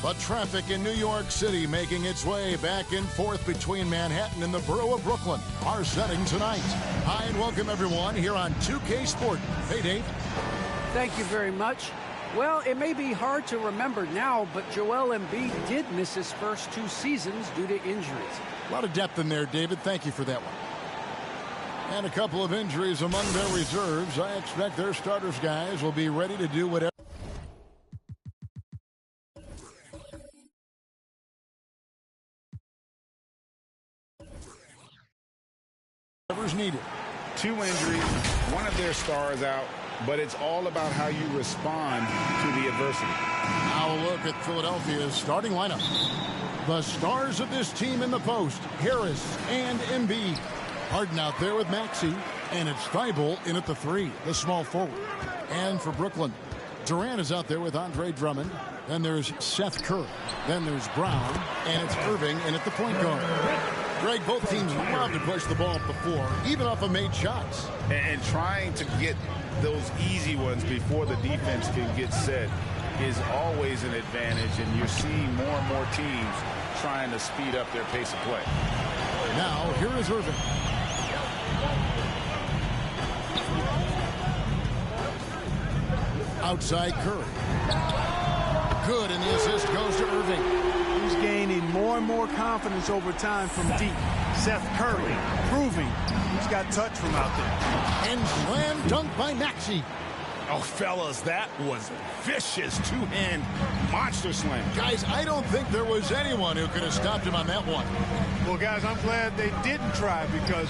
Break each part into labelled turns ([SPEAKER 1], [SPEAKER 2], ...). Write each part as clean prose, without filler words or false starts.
[SPEAKER 1] But traffic in New York City making its way back and forth between Manhattan and the borough of Brooklyn. Our setting tonight. Hi and welcome everyone here on 2K Sport. Hey Dave.
[SPEAKER 2] Thank you very much. Well, it may be hard to remember now, but Joel Embiid did miss his first 2 seasons due to injuries.
[SPEAKER 1] A lot of depth in there, David. Thank you for that one. And a couple of injuries among their reserves. I expect their starters guys will be ready to do whatever's needed.
[SPEAKER 3] 2 injuries, one of their stars out, but it's all about how you respond to the adversity.
[SPEAKER 1] Now a look at Philadelphia's starting lineup. The stars of this team in the post, Harris and Embiid. Harden out there with Maxey, and it's Thibault in at the 3, the small forward. And for Brooklyn, Durant is out there with Andre Drummond. Then there's Seth Curry. Then there's Brown, and it's Irving in at the point guard. Greg, both teams love to push the ball up the floor, even off of made shots.
[SPEAKER 3] And trying to get those easy ones before the defense can get set is always an advantage, and you're seeing more and more teams trying to speed up their pace of play.
[SPEAKER 1] Now, here is Irving. Outside Curry. Good, and the assist goes to Irving.
[SPEAKER 4] He's gaining more and more confidence over time from deep. Seth Curry proving he's got touch from out there.
[SPEAKER 1] And slam dunk by Maxey.
[SPEAKER 3] Oh, fellas, that was vicious 2-hand monster slam.
[SPEAKER 1] Guys, I don't think there was anyone who could have stopped him on that one.
[SPEAKER 4] Well, guys, I'm glad they didn't try because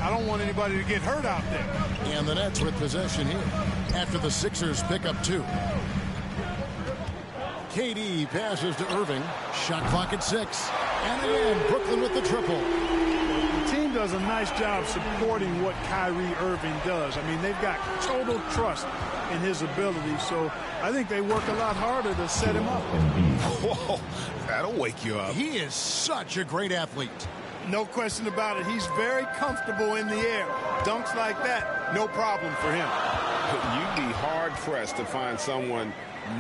[SPEAKER 4] I don't want anybody to get hurt out there.
[SPEAKER 1] And the Nets with possession here after the Sixers pick up 2. KD passes to Irving. Shot clock at 6. And again, Brooklyn with the triple.
[SPEAKER 4] The team does a nice job supporting what Kyrie Irving does. I mean, they've got total trust in his ability, so I think they work a lot harder to set him up.
[SPEAKER 3] Whoa, that'll wake you up.
[SPEAKER 1] He is such a great athlete.
[SPEAKER 4] No question about it. He's very comfortable in the air. Dunks like that, no problem for him.
[SPEAKER 3] You'd be hard-pressed to find someone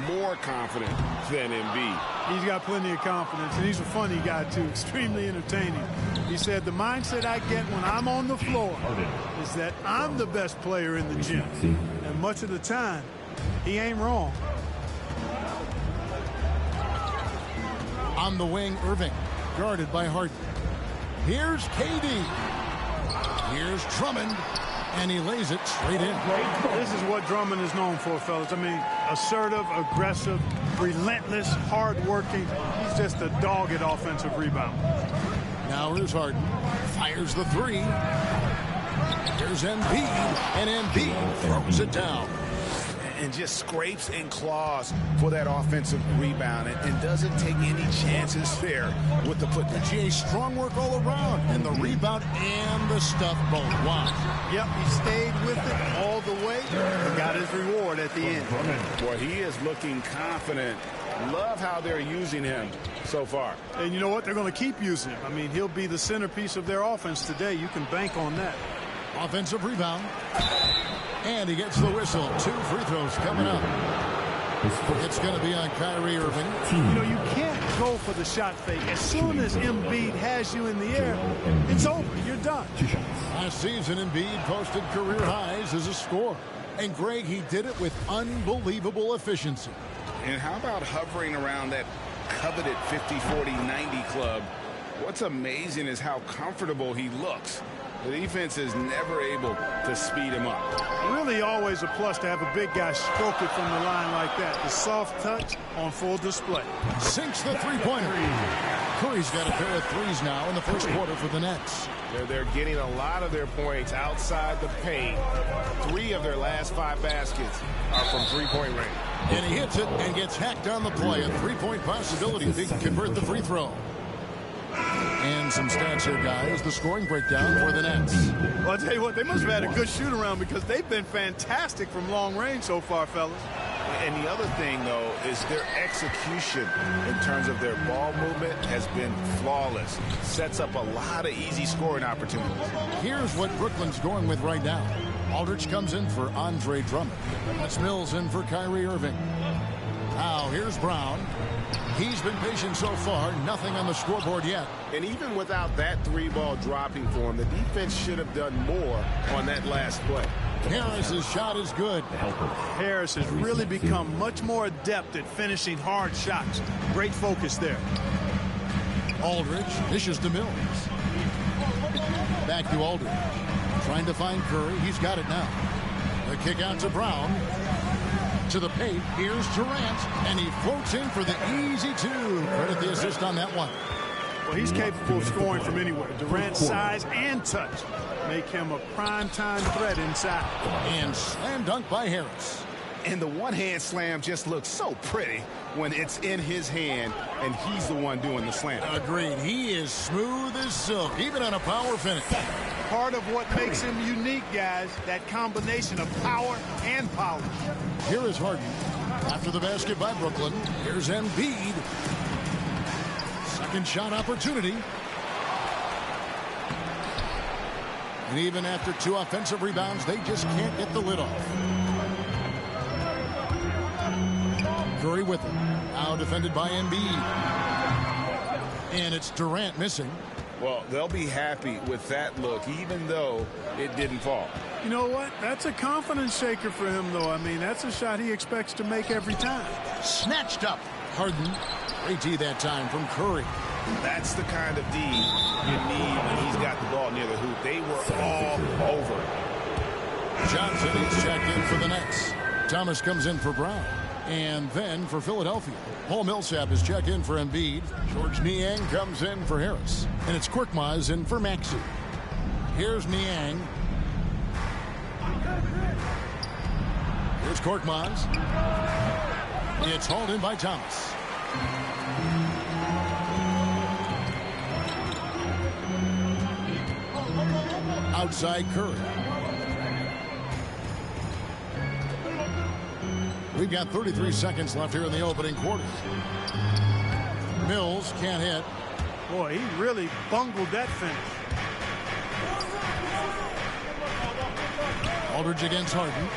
[SPEAKER 3] more confident than Embiid.
[SPEAKER 4] He's got plenty of confidence, and he's a funny guy, too, extremely entertaining. He said, the mindset I get when I'm on the floor is that I'm the best player in the gym. And much of the time, he ain't wrong.
[SPEAKER 1] On the wing, Irving, guarded by Harden. Here's KD. Here's Drummond. And he lays it straight in.
[SPEAKER 4] This is what Drummond is known for, fellas. I mean, assertive, aggressive, relentless, hard-working. He's just a dogged offensive rebound.
[SPEAKER 1] Now here's Harden. Fires the 3. Here's Embiid. And Embiid throws it down.
[SPEAKER 3] And just scrapes and claws for that offensive rebound and doesn't take any chances there with the putback.
[SPEAKER 1] GA, strong work all around, and the rebound and the stuff both. Wow.
[SPEAKER 4] Yep, he stayed with it all the way and got his reward at the end.
[SPEAKER 3] Boy, he is looking confident. Love how they're using him so far.
[SPEAKER 4] And you know what? They're going to keep using him. I mean, he'll be the centerpiece of their offense today. You can bank on that.
[SPEAKER 1] Offensive rebound. And he gets the whistle. 2 free throws coming up. It's going to be on Kyrie Irving.
[SPEAKER 4] You know, you can't go for the shot fake. As soon as Embiid has you in the air, it's over. You're done.
[SPEAKER 1] Last season, Embiid posted career highs as a scorer. And, Greg, he did it with unbelievable efficiency.
[SPEAKER 3] And how about hovering around that coveted 50-40-90 club? What's amazing is how comfortable he looks. The defense is never able to speed him up.
[SPEAKER 4] Really always a plus to have a big guy stroke it from the line like that. The soft touch on full display.
[SPEAKER 1] Sinks the three-pointer. Curry's got a pair of threes now in the first quarter for the Nets.
[SPEAKER 5] They're getting a lot of their points outside the paint. 3 of their last 5 baskets are from three-point range.
[SPEAKER 1] And he hits it and gets hacked on the play. A 3-point possibility if he can convert the free throw. And some stats here, guys. The scoring breakdown for the Nets.
[SPEAKER 4] Well, I'll tell you what, they must have had a good shoot-around because they've been fantastic from long range so far, fellas.
[SPEAKER 3] And the other thing, though, is their execution in terms of their ball movement has been flawless. Sets up a lot of easy scoring opportunities.
[SPEAKER 1] Here's what Brooklyn's going with right now. Aldridge comes in for Andre Drummond. That's Mills in for Kyrie Irving. Now here's Brown. He's been patient so far. Nothing on the scoreboard yet.
[SPEAKER 5] And even without that 3-ball dropping for him, the defense should have done more on that last play.
[SPEAKER 1] Harris's shot is good.
[SPEAKER 4] Harris has really become much more adept at finishing hard shots. Great focus there.
[SPEAKER 1] Aldridge dishes to Mills. Back to Aldridge. Trying to find Curry. He's got it now. The kick out to Brown. To the paint. Here's Durant. And he floats in for the easy two. Credit the assist on that one.
[SPEAKER 4] Well, he's capable of scoring from anywhere. Durant's size and touch make him a prime-time threat inside.
[SPEAKER 1] And slam dunk by Harris.
[SPEAKER 3] And the one-hand slam just looks so pretty when it's in his hand and he's the one doing the slam.
[SPEAKER 1] Agreed. He is smooth as silk, even on a power finish.
[SPEAKER 4] Part of what makes him unique, guys, that combination of power and polish.
[SPEAKER 1] Here is Harden. After the basket by Brooklyn, here's Embiid. Second shot opportunity. And even after 2 offensive rebounds, they just can't get the lid off. Curry with it. Now defended by Embiid. And it's Durant missing.
[SPEAKER 3] Well, they'll be happy with that look, even though it didn't fall.
[SPEAKER 4] You know what? That's a confidence shaker for him, though. I mean, that's a shot he expects to make every time.
[SPEAKER 1] Snatched up. Harden. Great D that time from Curry.
[SPEAKER 3] That's the kind of D you need when he's got the ball near the hoop. They were all over it.
[SPEAKER 1] Johnson is checked in for the Nets. Thomas comes in for Brown. And then for Philadelphia, Paul Millsap is checked in for Embiid. George Niang comes in for Harris. And it's Korkmaz in for Maxey. Here's Niang. Here's Korkmaz. It's hauled in by Thomas. Outside Curry. We've got 33 seconds left here in the opening quarter. Mills can't hit.
[SPEAKER 4] Boy, he really bungled that finish.
[SPEAKER 1] Aldridge against Harden.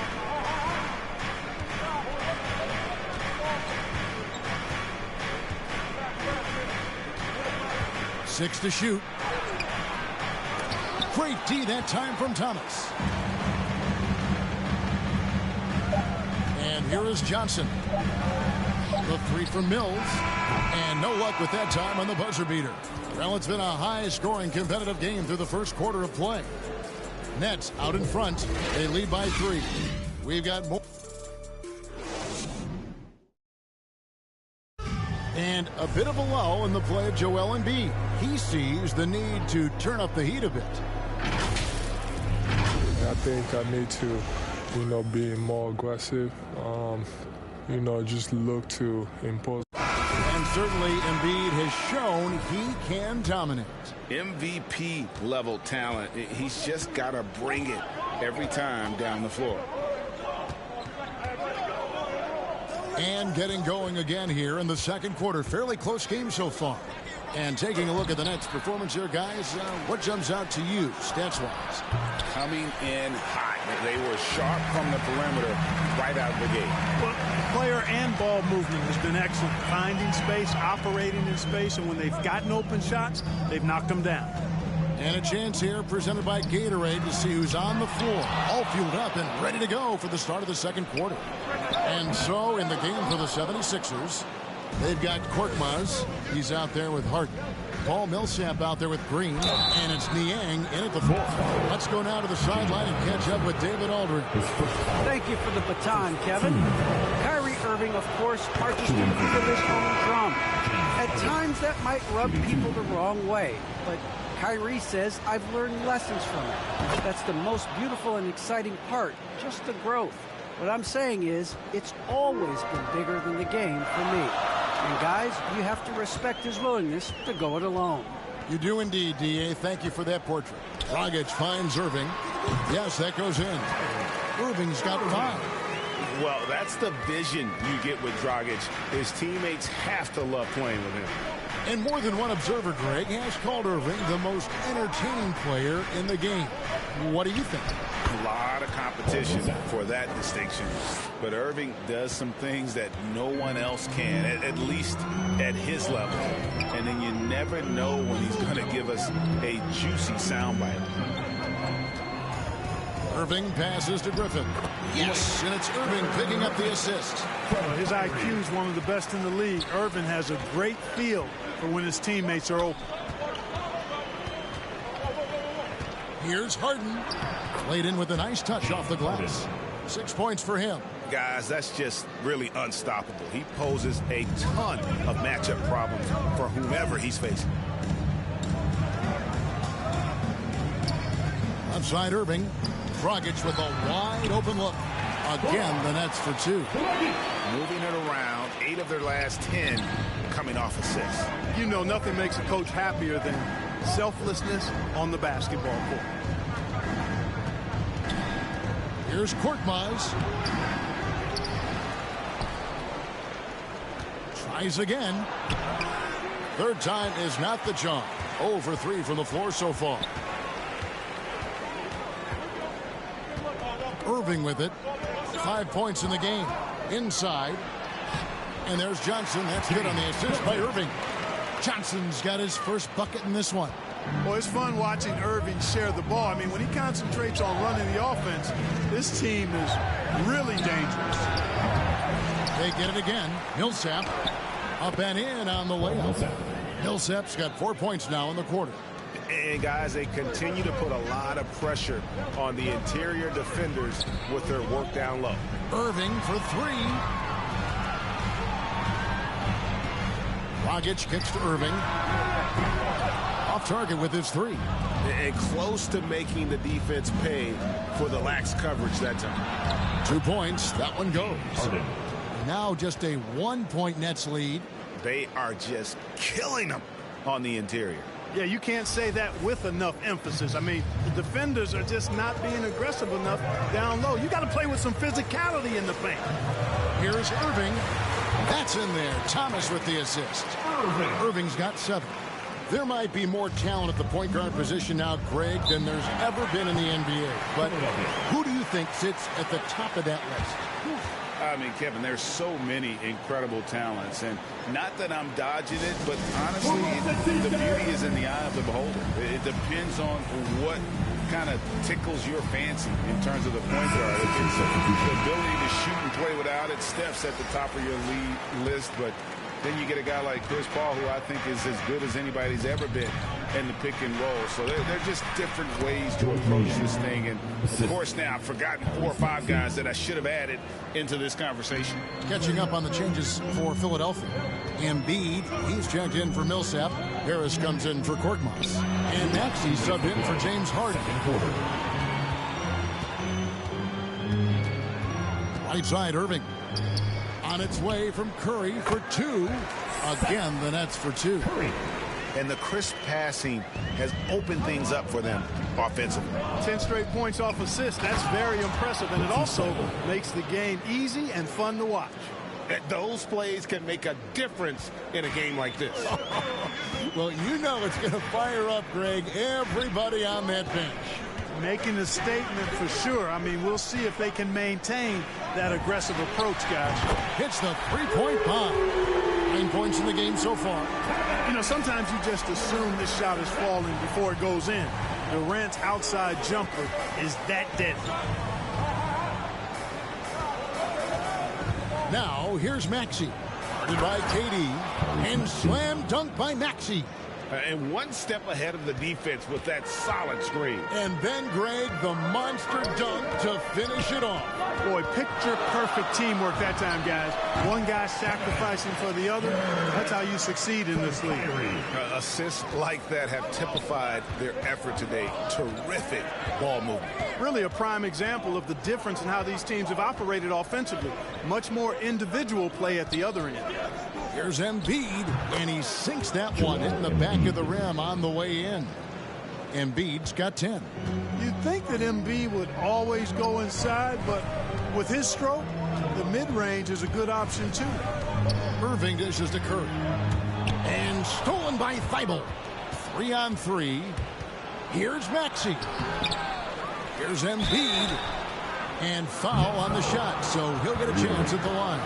[SPEAKER 1] Six to shoot. Great D that time from Thomas. And here is Johnson. The three from Mills. And no luck with that time on the buzzer beater. Well, it's been a high-scoring competitive game through the first quarter of play. Nets out in front. They lead by 3. We've got more. And a bit of a lull in the play of Joel Embiid. He sees the need to turn up the heat a bit.
[SPEAKER 6] I think I need to, be more aggressive. Just look to impose.
[SPEAKER 1] And certainly Embiid has shown he can dominate.
[SPEAKER 3] MVP level talent. He's just got to bring it every time down the floor.
[SPEAKER 1] And getting going again here in the second quarter. Fairly close game so far. And taking a look at the Nets' performance here, guys, what jumps out to you, stats-wise?
[SPEAKER 3] Coming in hot. They were sharp from the perimeter right out of the gate.
[SPEAKER 4] Well, player and ball movement has been excellent. Finding space, operating in space, and when they've gotten open shots, they've knocked them down.
[SPEAKER 1] And a chance here presented by Gatorade to see who's on the floor, all fueled up and ready to go for the start of the second quarter. And so in the game for the 76ers, they've got Korkmaz. He's out there with Harden. Paul Millsap out there with Green. And it's Niang in at the 4. Let's go now to the sideline and catch up with David Aldridge.
[SPEAKER 2] Thank you for the baton, Kevin. Kyrie Irving, of course, marches to the beat of his own drum. At times, that might rub people the wrong way. But Kyrie says, I've learned lessons from it. That's the most beautiful and exciting part, just the growth. What I'm saying is, it's always been bigger than the game for me. And guys, you have to respect his willingness to go it alone.
[SPEAKER 1] You do indeed, D.A. Thank you for that portrait. Dragic finds Irving. Yes, that goes in. Irving's got 5.
[SPEAKER 3] Well, that's the vision you get with Dragic. His teammates have to love playing with him.
[SPEAKER 1] And more than one observer, Greg, has called Irving the most entertaining player in the game. What do you think?
[SPEAKER 3] A lot of competition for that distinction. But Irving does some things that no one else can, at least at his level. And then you never know when he's going to give us a juicy soundbite.
[SPEAKER 1] Irving passes to Griffin. Yes, and it's Irving picking up the assist.
[SPEAKER 4] His IQ is one of the best in the league. Irving has a great feel for when his teammates are open.
[SPEAKER 1] Here's Harden. Laid in with a nice touch off the glass. 6 points for him.
[SPEAKER 3] Guys, that's just really unstoppable. He poses a ton of matchup problems for whomever he's facing.
[SPEAKER 1] Outside Irving. Dragic with a wide open look. Again, the Nets for 2.
[SPEAKER 3] Moving it around, 8 of their last 10 coming off assists.
[SPEAKER 4] You know, nothing makes a coach happier than selflessness on the basketball court.
[SPEAKER 1] Here's Korkmaz. Tries again. Third time is not the charm. 0 for 3 from the floor so far. Irving with it. 5 points in the game. Inside. And there's Johnson. That's good on the assist by Irving. Johnson's got his first bucket in this one.
[SPEAKER 4] Well, it's fun watching Irving share the ball. I mean, when he concentrates on running the offense, this team is really dangerous.
[SPEAKER 1] They get it again. Millsap up and in on the layup. Millsap's got 4 points now in the quarter.
[SPEAKER 3] And guys, they continue to put a lot of pressure on the interior defenders with their work down low.
[SPEAKER 1] Irving for 3. Dragic kicks to Irving. Off target with his 3.
[SPEAKER 3] And close to making the defense pay for the lax coverage that time.
[SPEAKER 1] 2 points. That one goes. Now just a 1-point Nets lead.
[SPEAKER 3] They are just killing them on the interior.
[SPEAKER 4] Yeah, you can't say that with enough emphasis. I mean, the defenders are just not being aggressive enough down low. You got to play with some physicality in the paint.
[SPEAKER 1] Here's Irving. That's in there. Thomas with the assist. Irving's got 7. There might be more talent at the point guard position now, Greg, than there's ever been in the NBA. But who do you think sits at the top of that list?
[SPEAKER 3] I mean, Kevin, there's so many incredible talents, and not that I'm dodging it, but honestly, the beauty is in the eye of the beholder. It depends on what kind of tickles your fancy in terms of the point guard. If it's the ability to shoot and play without it, Steph's at the top of your lead list, but then you get a guy like Chris Paul, who I think is as good as anybody's ever been in the pick and roll. So they're just different ways to approach this thing. And, of course, now I've forgotten 4 or 5 guys that I should have added into this conversation.
[SPEAKER 1] Catching up on the changes for Philadelphia. Embiid, he's checked in for Millsap. Harris comes in for Korkmaz. And Maxey subbed in for James Harden. Right side, Irving. On its way from Curry for 2. Again, the Nets for 2.
[SPEAKER 3] And the crisp passing has opened things up for them offensively.
[SPEAKER 4] 10 straight points off assists. That's very impressive, and it also makes the game easy and fun to watch.
[SPEAKER 5] Those plays can make a difference in a game like this.
[SPEAKER 1] Well, you know it's going to fire up, Greg, everybody on that bench.
[SPEAKER 4] Making a statement for sure. I mean, we'll see if they can maintain that aggressive approach, guys.
[SPEAKER 1] Hits the 3-point bomb. 9 points in the game so far.
[SPEAKER 4] You know, sometimes you just assume this shot is falling before it goes in. Durant's outside jumper is that deadly.
[SPEAKER 1] Now, here's Maxey. Guarded by KD. And slam dunk by Maxey.
[SPEAKER 5] And one step ahead of the defense with that solid screen.
[SPEAKER 1] And then, Greg, the monster dunk to finish it off.
[SPEAKER 4] Boy, picture-perfect teamwork that time, guys. One guy sacrificing for the other. That's how you succeed in this league.
[SPEAKER 3] Assists like that have typified their effort today. Terrific ball movement.
[SPEAKER 4] Really a prime example of the difference in how these teams have operated offensively. Much more individual play at the other end.
[SPEAKER 1] Here's Embiid, and he sinks that one in the back of the rim on the way in. Embiid's got 10.
[SPEAKER 4] You'd think that Embiid would always go inside, but with his stroke, the mid-range is a good option, too.
[SPEAKER 1] Irving dishes to Curry. And stolen by Thibault. 3-on-3. Here's Maxey. Here's Embiid. And foul on the shot, so he'll get a chance at the line.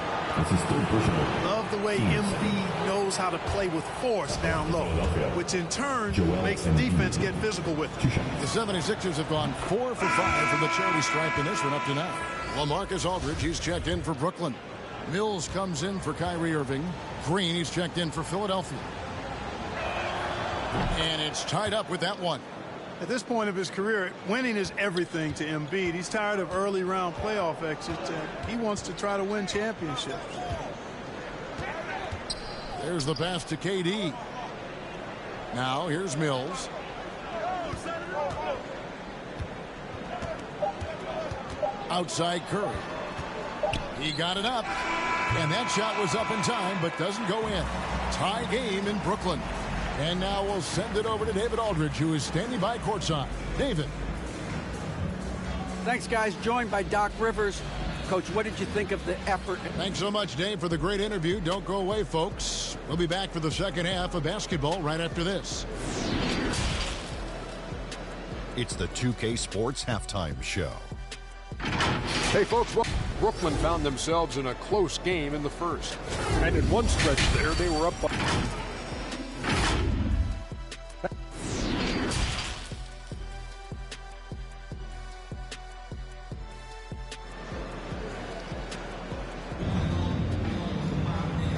[SPEAKER 4] Love the way Embiid knows how to play with force down low, which in turn makes the defense get physical with it.
[SPEAKER 1] The 76ers have gone 4 for 5 from the charity stripe in this one up to now. LaMarcus Aldridge, he's checked in for Brooklyn. Mills comes in for Kyrie Irving. Green, he's checked in for Philadelphia. And it's tied up with that one.
[SPEAKER 4] At this point of his career, winning is everything to Embiid. He's tired of early round playoff exits, and he wants to try to win championships.
[SPEAKER 1] There's the pass to KD. Now here's Mills. Outside Curry. He got it up. And that shot was up in time, but doesn't go in. Tie game in Brooklyn. And now we'll send it over to David Aldridge, who is standing by courtside. David.
[SPEAKER 2] Thanks, guys. Joined by Doc Rivers. Coach, what did you think of the effort?
[SPEAKER 1] Thanks so much, Dave, for the great interview. Don't go away, folks. We'll be back for the second half of basketball right after this.
[SPEAKER 7] It's the 2K Sports Halftime Show.
[SPEAKER 8] Hey, folks, well, Brooklyn found themselves in a close game in the first. And in one stretch there, they were up by...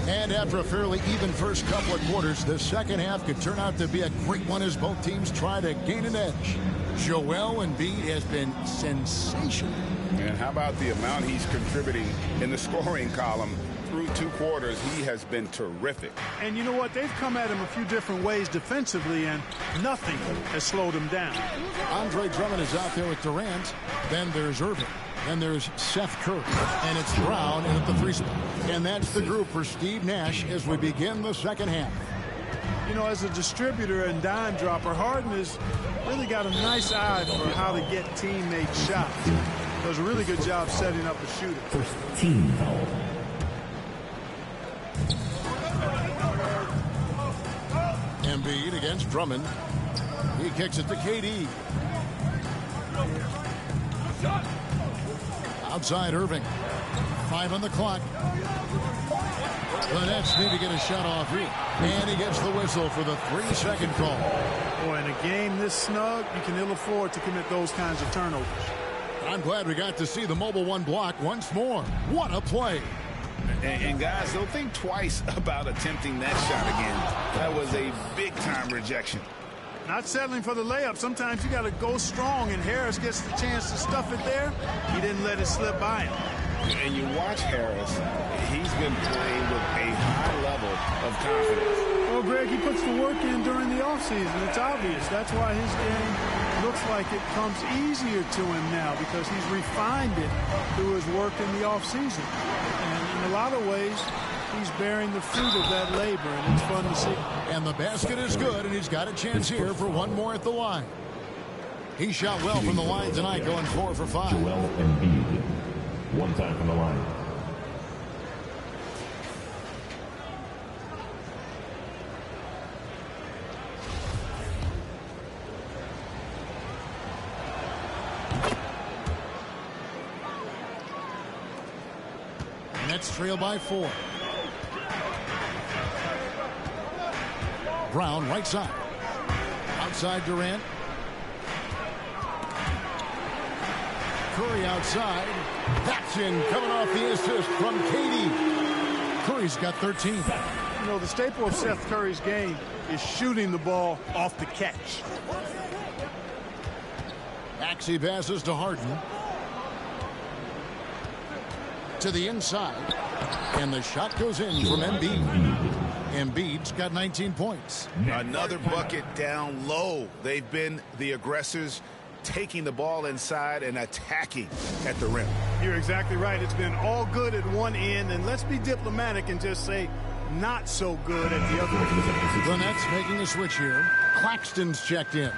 [SPEAKER 1] And after a fairly even first couple of quarters, the second half could turn out to be a great one as both teams try to gain an edge. Joel Embiid has been sensational.
[SPEAKER 3] And how about the amount he's contributing in the scoring column through 2 quarters? He has been terrific.
[SPEAKER 4] And you know what? They've come at him a few different ways defensively, and nothing has slowed him down.
[SPEAKER 1] Andre Drummond is out there with Durant. Then there's Irving. Then there's Seth Curry. And it's Brown in at the 3 spot. And that's the group for Steve Nash as we begin the second half.
[SPEAKER 4] You know, as a distributor and dime dropper, Harden has really got a nice eye for how to get teammate shots. Does a really good job setting up a shooter.
[SPEAKER 9] First team foul.
[SPEAKER 1] Embiid against Drummond. He kicks it to KD. Outside Irving. 5 on the clock. The Nets need to get a shot off here. And he gets the whistle for the 3-second call.
[SPEAKER 4] Boy, in a game this snug, you can ill afford to commit those kinds of turnovers.
[SPEAKER 1] I'm glad we got to see the mobile one block once more. What a play.
[SPEAKER 3] And guys, don't think twice about attempting that shot again. That was a big-time rejection.
[SPEAKER 4] Not settling for the layup. Sometimes you got to go strong, and Harris gets the chance to stuff it there. He didn't let it slip by him.
[SPEAKER 3] And you watch Harris, he's been playing with a high level of confidence.
[SPEAKER 4] Well, Greg, he puts the work in during the offseason. It's obvious. That's why his game looks like it comes easier to him now, because he's refined it through his work in the offseason. And in a lot of ways, he's bearing the fruit of that labor, and it's fun to see.
[SPEAKER 1] And the basket is good, and he's got a chance here for one more at the line. He shot well from the line tonight, going 4 for 5.
[SPEAKER 9] Joel Embiid. 1 time from the line.
[SPEAKER 1] Nets trail by 4. Brown right side. Outside Durant. Curry outside. That's in, coming off the assist from KD. Curry's got 13.
[SPEAKER 4] You know, the staple of Seth Curry's game is shooting the ball off the catch.
[SPEAKER 1] Maxey passes to Harden. To the inside. And the shot goes in from Embiid. Embiid's got 19 points.
[SPEAKER 3] Another bucket down low. They've been the aggressors, taking the ball inside and attacking at the rim.
[SPEAKER 4] You're exactly right. It's been all good at one end, and let's be diplomatic and just say not so good at the other end.
[SPEAKER 1] The Nets making a switch here. Claxton's checked in.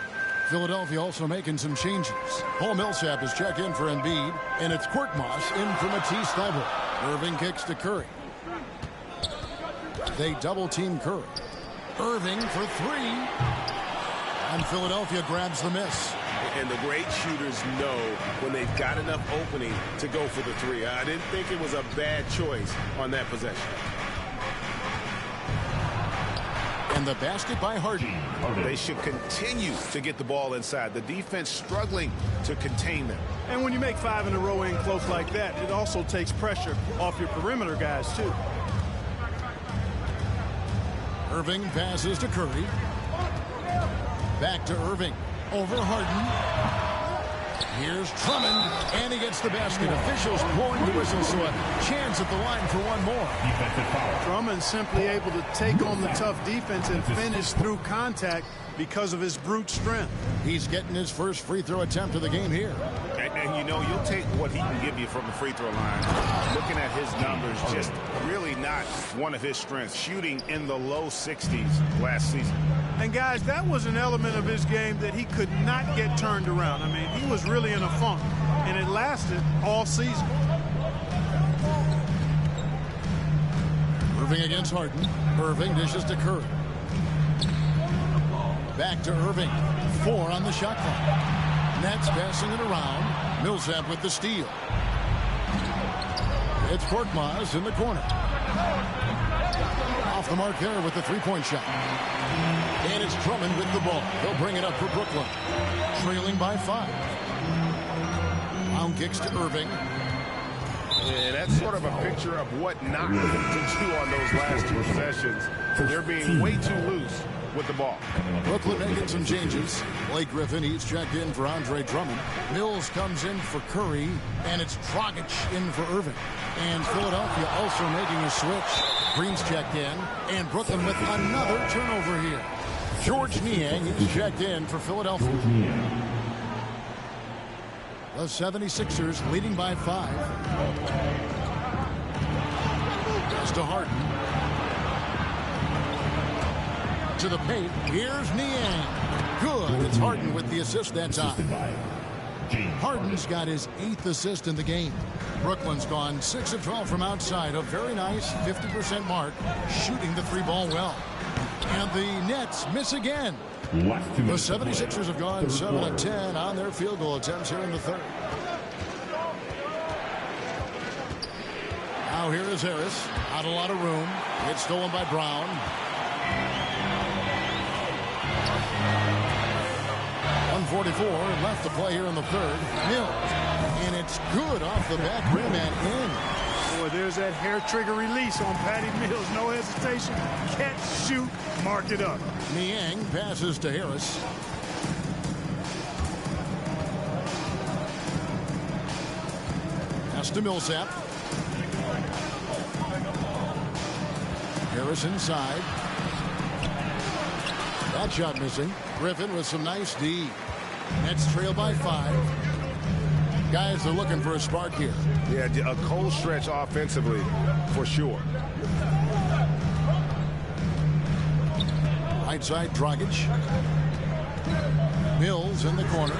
[SPEAKER 1] Philadelphia also making some changes. Paul Millsap is checked in for Embiid, and it's Korkmaz in for Matisse Thybulle. Irving kicks to Curry. They double-team Curry. Irving for three. And Philadelphia grabs the miss.
[SPEAKER 5] And the great shooters know when they've got enough opening to go for the three. I didn't think it was a bad choice on that possession.
[SPEAKER 1] And the basket by Harden.
[SPEAKER 5] They should continue to get the ball inside. The defense struggling to contain them.
[SPEAKER 4] And when you make 5 in a row in close like that, it also takes pressure off your perimeter guys, too.
[SPEAKER 1] Irving passes to Curry. Back to Irving. Over Harden. Here's Drummond, and he gets the basket. Officials blowing the whistle, so a chance at the line for one more.
[SPEAKER 4] Drummond simply able to take on the tough defense and finish through contact because of his brute strength.
[SPEAKER 1] He's getting his first free throw attempt of the game here.
[SPEAKER 5] And you know, you'll take what he can give you from the free throw line. Looking at his numbers, just really not one of his strengths. Shooting in the low 60s last season.
[SPEAKER 4] And guys, that was an element of his game that he could not get turned around. I mean, he was really in a funk, and it lasted all season.
[SPEAKER 1] Irving against Harden. Irving dishes to Curry. Back to Irving. 4 on the shot clock. Nets passing it around. Millsap with the steal. It's Korkmaz in the corner. Off the mark there with the three-point shot. And it's Drummond with the ball. They'll bring it up for Brooklyn. Trailing by 5. Brown kicks to Irving.
[SPEAKER 5] Yeah, that's sort of a picture of what not to do on those last 2 possessions. They're being way too loose with the ball.
[SPEAKER 1] Brooklyn making some changes. Blake Griffin, he's checked in for Andre Drummond. Mills comes in for Curry, and it's Dragic in for Irving. And Philadelphia also making a switch. Green's checked in, and Brooklyn with another turnover here. George Niang is checked in for Philadelphia. The 76ers leading by 5. Pass to Harden. To the paint. Here's Niang. Good. It's Harden with the assist that time. Harden's got his 8th assist in the game. Brooklyn's gone 6 of 12 from outside. A very nice 50% mark. Shooting the 3-ball well. And the Nets miss again. The 76ers have gone 7 of 10 on their field goal attempts here in the third. Now here is Harris. Not a lot of room. It's stolen by Brown. .144 left to play here in the third. Mills. And it's good off the back rim and in.
[SPEAKER 4] Boy, there's that hair trigger release on Patty Mills. No hesitation. Catch, shoot, mark it up.
[SPEAKER 1] Niang passes to Harris. Pass to Millsap. Harris inside. That shot missing. Griffin with some nice D. Nets trail by 5. Guys are looking for a spark here.
[SPEAKER 5] Yeah, a cold stretch offensively for sure.
[SPEAKER 1] Right side, Dragic. Mills in the corner.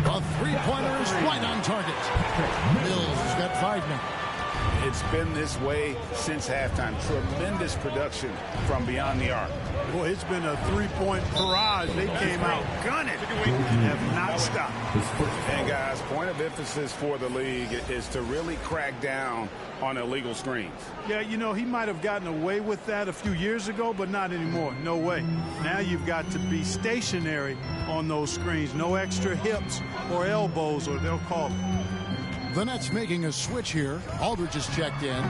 [SPEAKER 1] A three-pointer is right on target. Mills has got 5 now.
[SPEAKER 5] It's been this way since halftime. Tremendous production from beyond the arc.
[SPEAKER 4] Boy, it's been a 3-point barrage. They came out gunning and have not stopped.
[SPEAKER 5] And guys, point of emphasis for the league is to really crack down on illegal screens.
[SPEAKER 4] Yeah, you know, he might have gotten away with that a few years ago, but not anymore. No way. Now you've got to be stationary on those screens. No extra hips or elbows, or they'll call it.
[SPEAKER 1] The Nets making a switch here. Aldridge is checked in.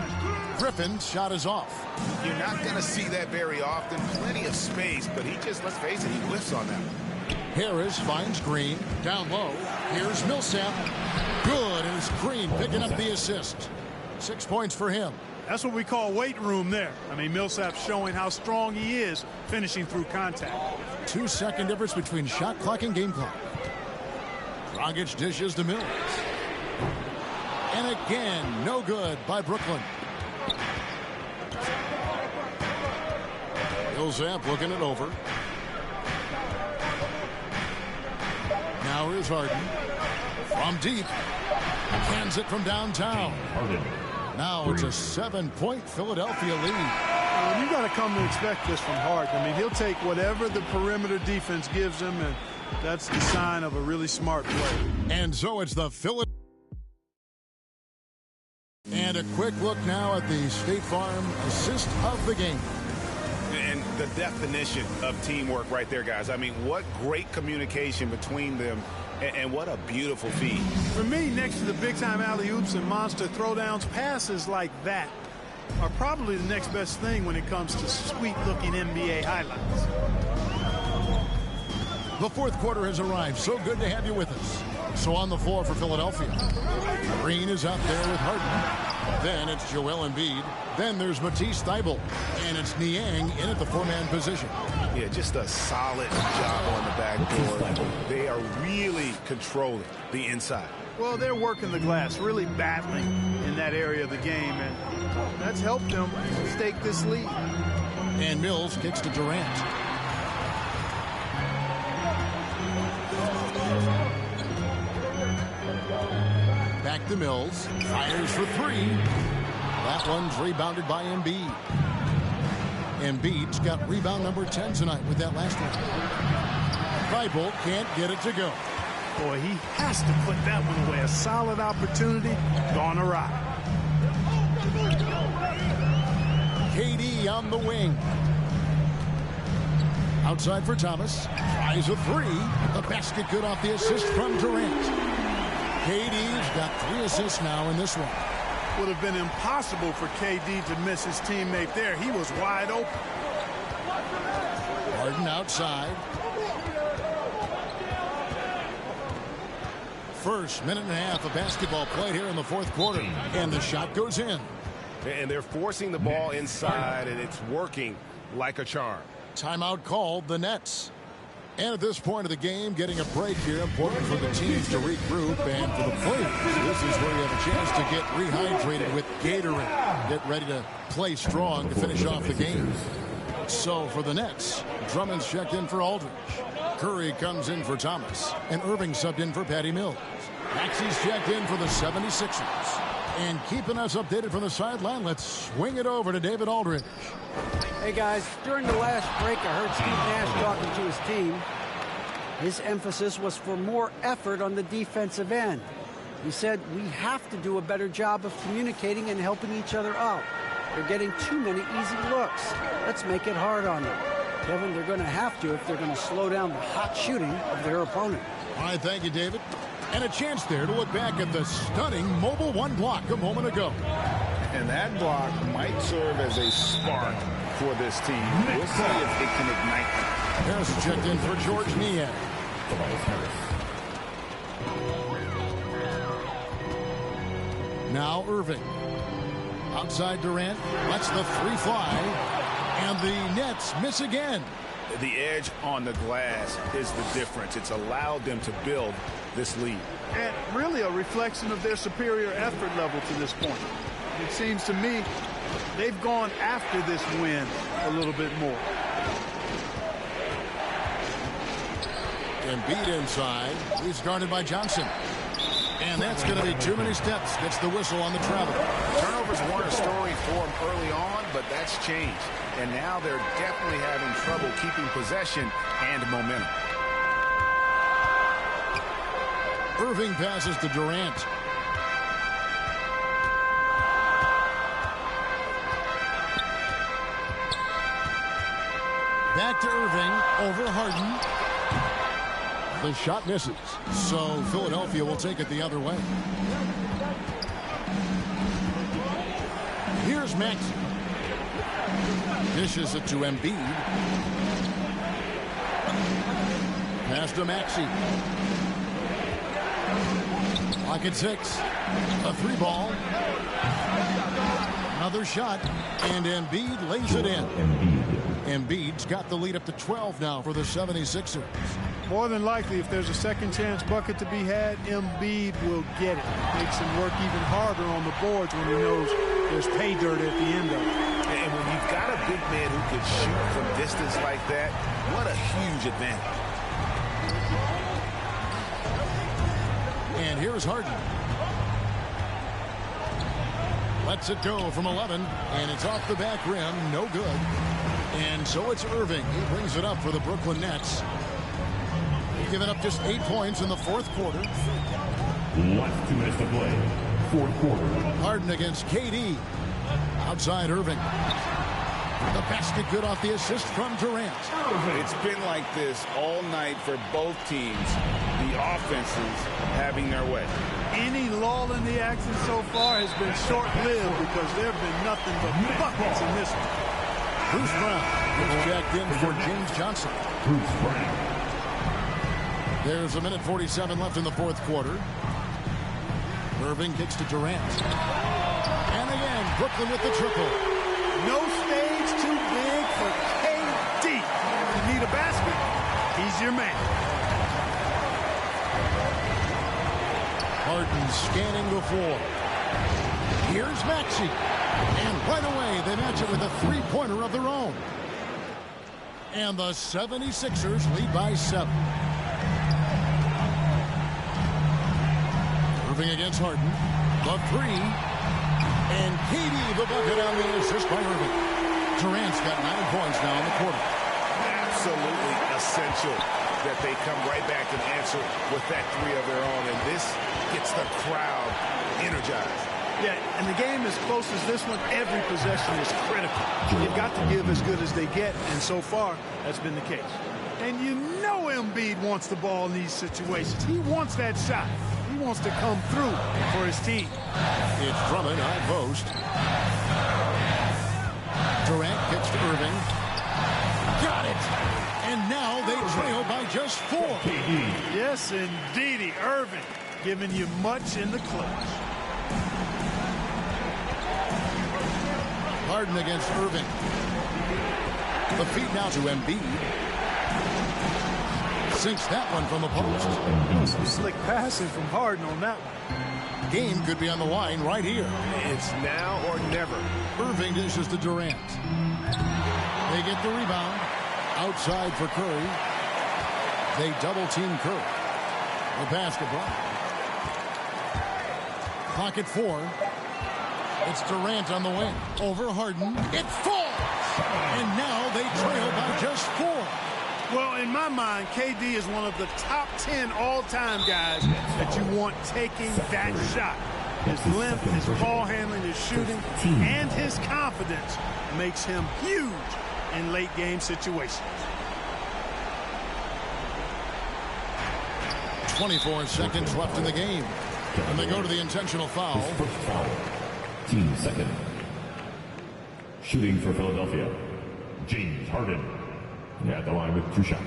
[SPEAKER 1] Griffin's shot is off.
[SPEAKER 5] You're not going to see that very often. Plenty of space, but he just, let's face it, he whiffs on that.
[SPEAKER 1] Harris finds Green. Down low. Here's Millsap. Good. And it's Green picking up the assist. 6 points for him.
[SPEAKER 4] That's what we call weight room there. I mean, Millsap's showing how strong he is finishing through contact.
[SPEAKER 1] 2-second difference between shot clock and game clock. Dragic dishes to Mills. And again, no good by Brooklyn. Millsap looking it over. Now here's Harden. From deep. Cans it from downtown. Now it's a 7-point Philadelphia lead.
[SPEAKER 4] You got to come to expect this from Harden. I mean, he'll take whatever the perimeter defense gives him, and that's the sign of a really smart player.
[SPEAKER 1] And so it's the Philadelphia. And a quick look now at the State Farm assist of the game.
[SPEAKER 5] And the definition of teamwork right there, guys. I mean, what great communication between them, and what a beautiful feed.
[SPEAKER 4] For me, next to the big-time alley-oops and monster throwdowns, passes like that are probably the next best thing when it comes to sweet-looking NBA highlights.
[SPEAKER 1] The fourth quarter has arrived. So good to have you with us. So on the floor for Philadelphia, Green is out there with Harden. Then it's Joel Embiid. Then there's Matisse Thybulle. And it's Niang in at the four-man position.
[SPEAKER 5] Yeah, just a solid job on the backboard. They are really controlling the inside.
[SPEAKER 4] Well, they're working the glass, really battling in that area of the game, and that's helped them stake this lead.
[SPEAKER 1] And Mills kicks to Durant. Back to Mills. Fires for three. That one's rebounded by Embiid. Embiid's got rebound number 10 tonight with that last one. Thybulle can't get it to go.
[SPEAKER 4] Boy, he has to put that one away. A solid opportunity gone awry.
[SPEAKER 1] KD on the wing. Outside for Thomas. Tries a three. The basket good off the assist from Durant. KD's got 3 assists now in this one.
[SPEAKER 4] Would have been impossible for KD to miss his teammate there. He was wide open.
[SPEAKER 1] Harden outside. First minute and a half of basketball played here in the fourth quarter. And the shot goes in.
[SPEAKER 5] And they're forcing the ball inside, and it's working like a charm.
[SPEAKER 1] Timeout called, the Nets. And at this point of the game, getting a break here, important for the teams to regroup, and for the players, this is where you have a chance to get rehydrated with Gatorade. Get ready to play strong to finish off the game. So for the Nets, Drummond's checked in for Aldridge. Curry comes in for Thomas, and Irving subbed in for Patty Mills. Maxey's checked in for the 76ers. And keeping us updated from the sideline, let's swing it over to David Aldridge.
[SPEAKER 2] Hey guys, during the last break, I heard Steve Nash talking to his team. His emphasis was for more effort on the defensive end. He said, we have to do a better job of communicating and helping each other out. They're getting too many easy looks. Let's make it hard on them. Kevin, they're going to have to if they're going to slow down the hot shooting of their opponent.
[SPEAKER 1] All right, thank you, David. And a chance there to look back at the stunning Mobile One block a moment ago.
[SPEAKER 3] And that block might serve as a spark for this team. We'll see if it can ignite.
[SPEAKER 1] Harris checked in for George Niang. Now Irving. Outside Durant. Lets the three fly. And the Nets miss again.
[SPEAKER 5] The edge on the glass is the difference. It's allowed them to build this lead.
[SPEAKER 4] And really a reflection of their superior effort level to this point. It seems to me they've gone after this win a little bit more.
[SPEAKER 1] Embiid inside. He's guarded by Johnson. And that's going to be too many steps. Gets the whistle on the travel.
[SPEAKER 5] Turnovers weren't a story for them early on, but that's changed. And now they're definitely having trouble keeping possession and momentum.
[SPEAKER 1] Irving passes to Durant. Back to Irving, over Harden. The shot misses, so Philadelphia will take it the other way. Here's Maxey. Dishes it to Embiid. Pass to Maxey. Clock at 6. A three ball. Another shot, and Embiid lays it in. Embiid's got the lead up to 12 now for the 76ers.
[SPEAKER 4] More than likely, if there's a second chance bucket to be had, Embiid will get it. Makes him work even harder on the boards when he knows there's pay dirt at the end of it.
[SPEAKER 5] And when you've got a big man who can shoot from distance like that, what a huge advantage.
[SPEAKER 1] And here's Harden. Lets it go from 11, and it's off the back rim. No good. And so it's Irving. He brings it up for the Brooklyn Nets. Giving up just 8 points in the fourth quarter.
[SPEAKER 9] Last 2 minutes to play. Fourth quarter.
[SPEAKER 1] Harden against KD. Outside Irving. The basket good off the assist from Durant.
[SPEAKER 3] It's been like this all night for both teams. The offenses having their way.
[SPEAKER 4] Any lull in the action so far has been short-lived because there have been nothing but buckets in this one.
[SPEAKER 1] Bruce Brown gets jacked in for James Johnson.
[SPEAKER 9] Bruce Brown.
[SPEAKER 1] There's a minute 47 left in the fourth quarter. Irving kicks to Durant. And again, Brooklyn with the triple.
[SPEAKER 4] No stage too big for KD. You need a basket? He's your man.
[SPEAKER 1] Harden scanning the floor. Here's Maxey. And right away, they match it with a three-pointer of their own. And the 76ers lead by 7. Irving against Harden. The 3. And KD the bucket on the assist by Irving. Durant's got 9 points now in the quarter.
[SPEAKER 5] Absolutely essential that they come right back and answer with that 3 of their own. And this gets the crowd energized.
[SPEAKER 4] Yeah, and the game as close as this one, every possession is critical. You've got to give as good as they get, and so far, that's been the case. And you know Embiid wants the ball in these situations. He wants that shot. He wants to come through for his team.
[SPEAKER 1] It's Drummond on post. Durant kicks to Irving. Got it. And now they trail by just 4.
[SPEAKER 4] Yes, indeedy. Irving giving you much in the clutch.
[SPEAKER 1] Harden against Irving. The feed now to Embiid. Sinks that one from the post.
[SPEAKER 4] Some slick passing from Harden on that one.
[SPEAKER 1] Game could be on the line right here.
[SPEAKER 5] It's now or never.
[SPEAKER 1] Irving dishes to Durant. They get the rebound. Outside for Curry. They double team Curry. The pass to Brown. Clock at 4. It's Durant on the wing. Over Harden. It falls! And now they trail by just 4.
[SPEAKER 4] Well, in my mind, KD is one of the top 10 all-time guys that you want taking that shot. His length, his ball handling, his shooting, and his confidence makes him huge in late-game situations.
[SPEAKER 1] 24 seconds left in the game. And they go to the intentional foul.
[SPEAKER 9] First foul. Team second. Shooting for Philadelphia, James Harden. At the line with 2 shots.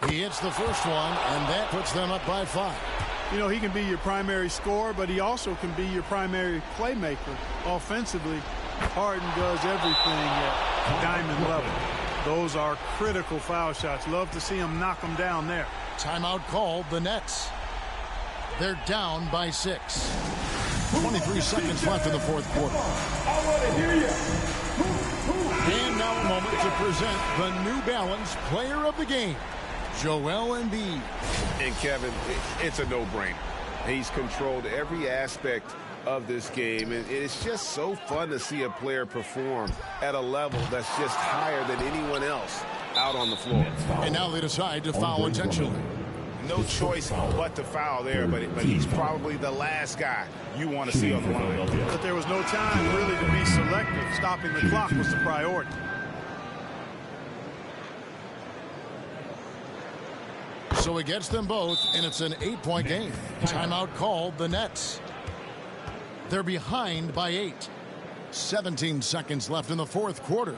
[SPEAKER 1] He hits the first one, and that puts them up by 5.
[SPEAKER 4] You know, he can be your primary scorer, but he also can be your primary playmaker. Offensively, Harden does everything at diamond level. Those are critical foul shots. Love to see him knock them down there.
[SPEAKER 1] Timeout called, the Nets. They're down by 6. 23 seconds left in the fourth quarter.
[SPEAKER 10] I want to hear you.
[SPEAKER 1] And now a moment to present the New Balance Player of the Game, Joel Embiid.
[SPEAKER 3] And Kevin, it's a no-brainer. He's controlled every aspect of this game, and it's just so fun to see a player perform at a level that's just higher than anyone else out on the floor.
[SPEAKER 1] And now they decide to foul intentionally.
[SPEAKER 5] No choice but to foul there, but he's probably the last guy you want to see on the line.
[SPEAKER 4] But there was no time really to be selective. Stopping the clock was the priority.
[SPEAKER 1] So he gets them both, and it's an 8-point game. Timeout called, the Nets. They're behind by 8. 17 seconds left in the fourth quarter.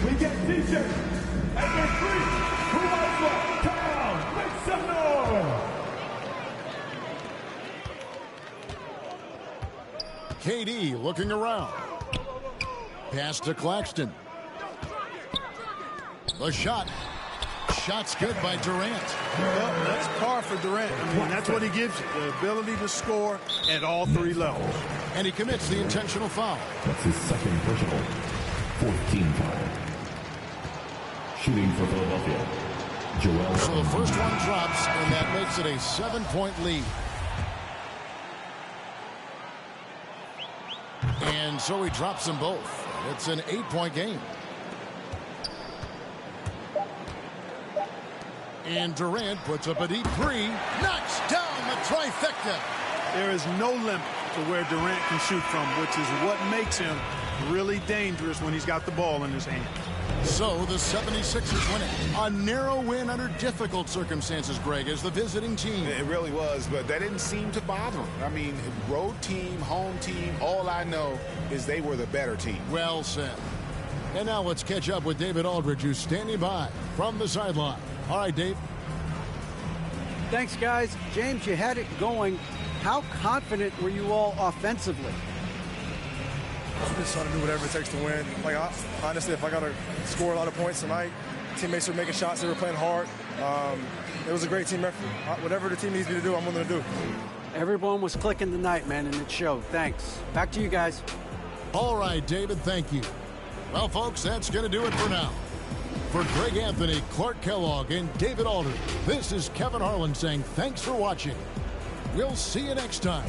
[SPEAKER 10] We get t-shirts and they're free. Who wants one? Come on, make some noise.
[SPEAKER 1] KD looking around. Pass to Claxton. The shot. shot's good by Durant.
[SPEAKER 4] Well, that's par for Durant. I mean, that's what he gives you, the ability to score at all three levels.
[SPEAKER 1] And he commits the intentional foul.
[SPEAKER 9] That's his second personal. 14 foul. Shooting for Philadelphia, Joel.
[SPEAKER 1] So the first one drops, and that makes it a 7-point lead. And so he drops them both. It's an 8-point game. And Durant puts up a deep three. Knocks down the trifecta.
[SPEAKER 4] There is no limit to where Durant can shoot from, which is what makes him really dangerous when he's got the ball in his hand.
[SPEAKER 1] So the 76ers win it. A narrow win under difficult circumstances, Greg, as the visiting team.
[SPEAKER 5] It really was, but that didn't seem to bother him. I mean, road team, home team, all I know is they were the better team.
[SPEAKER 1] Well said. And now let's catch up with David Aldridge, who's standing by from the sideline. All right, Dave.
[SPEAKER 2] Thanks, guys. James, you had it going. How confident were you all offensively?
[SPEAKER 11] I'm just trying to do whatever it takes to win. Like, honestly, if I got to score a lot of points tonight, teammates were making shots. They were playing hard. It was a great team effort. Whatever the team needs me to do, I'm willing to do.
[SPEAKER 2] Everyone was clicking tonight, man, and it showed. Thanks. Back to you guys.
[SPEAKER 1] All right, David, thank you. Well, folks, that's going to do it for now. For Greg Anthony, Clark Kellogg, and David Aldridge, this is Kevin Harlan saying thanks for watching. We'll see you next time.